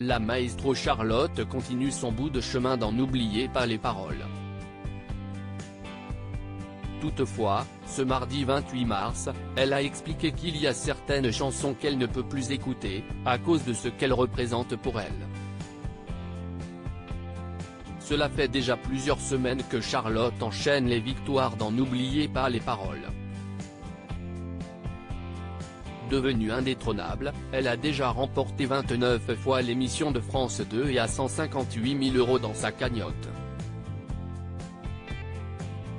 la maestro Charlotte continue son bout de chemin dans N'oubliez pas les paroles. Toutefois, ce mardi 28 mars, elle a expliqué qu'il y a certaines chansons qu'elle ne peut plus écouter, à cause de ce qu'elles représentent pour elle. Cela fait déjà plusieurs semaines que Charlotte enchaîne les victoires dans N'oubliez pas les paroles. Devenue indétrônable, elle a déjà remporté 29 fois l'émission de France 2 et a 158 000 € dans sa cagnotte.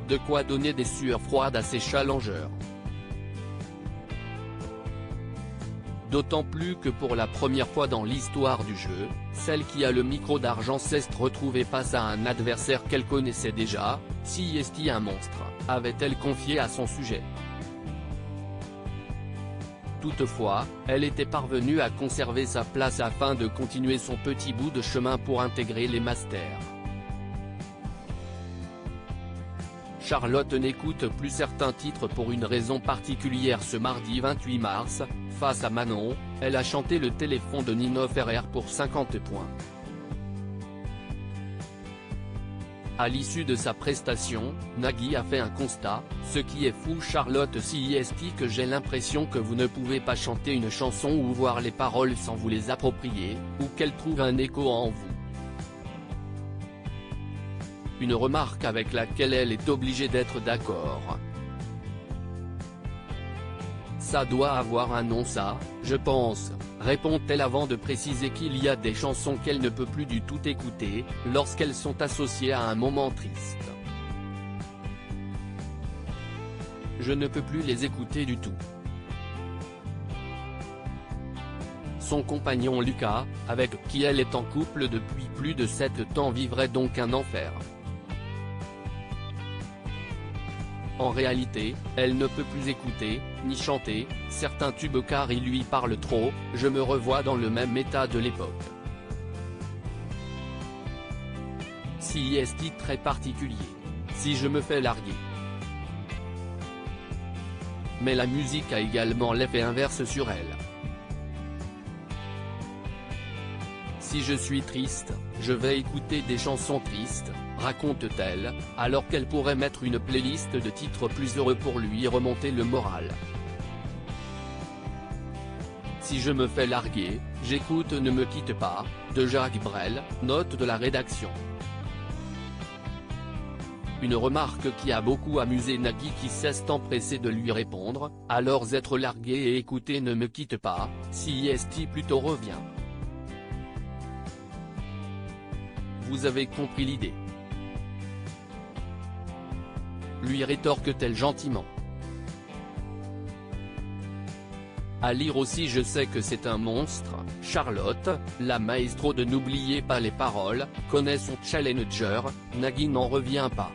De quoi donner des sueurs froides à ses challengeurs. D'autant plus que pour la première fois dans l'histoire du jeu, celle qui a le micro d'argent s'est retrouvée face à un adversaire qu'elle connaissait déjà, Si est-il un monstre, avait-elle confié à son sujet. Toutefois, elle était parvenue à conserver sa place afin de continuer son petit bout de chemin pour intégrer les masters. Charlotte n'écoute plus certains titres pour une raison particulière. Ce mardi 28 mars, face à Manon, elle a chanté le téléphone de Nino Ferrer pour 50 points. À l'issue de sa prestation, Nagui a fait un constat: ce qui est fou Charlotte, si est que j'ai l'impression que vous ne pouvez pas chanter une chanson ou voir les paroles sans vous les approprier, ou qu'elle trouve un écho en vous. Une remarque avec laquelle elle est obligée d'être d'accord. Ça doit avoir un nom ça, je pense, répond-elle avant de préciser qu'il y a des chansons qu'elle ne peut plus du tout écouter, lorsqu'elles sont associées à un moment triste. Je ne peux plus les écouter du tout. Son compagnon Lucas, avec qui elle est en couple depuis plus de 7 ans, vivrait donc un enfer. En réalité, elle ne peut plus écouter, ni chanter, certains tubes car ils lui parlent trop. Je me revois dans le même état de l'époque. Si est très particulier. Si je me fais larguer. Mais la musique a également l'effet inverse sur elle. Si je suis triste, je vais écouter des chansons tristes, raconte-t-elle, alors qu'elle pourrait mettre une playlist de titres plus heureux pour lui remonter le moral. Si je me fais larguer, j'écoute Ne me quitte pas, de Jacques Brel, note de la rédaction. Une remarque qui a beaucoup amusé Nagui qui s'est empressé de lui répondre: alors être largué et écouter Ne me quitte pas, si est plutôt revient. Vous avez compris l'idée. Lui rétorque-t-elle gentiment. À lire aussi Je sais que c'est un monstre. Charlotte, la maestro de N'oubliez pas les paroles, connaît son challenger, Nagui n'en revient pas.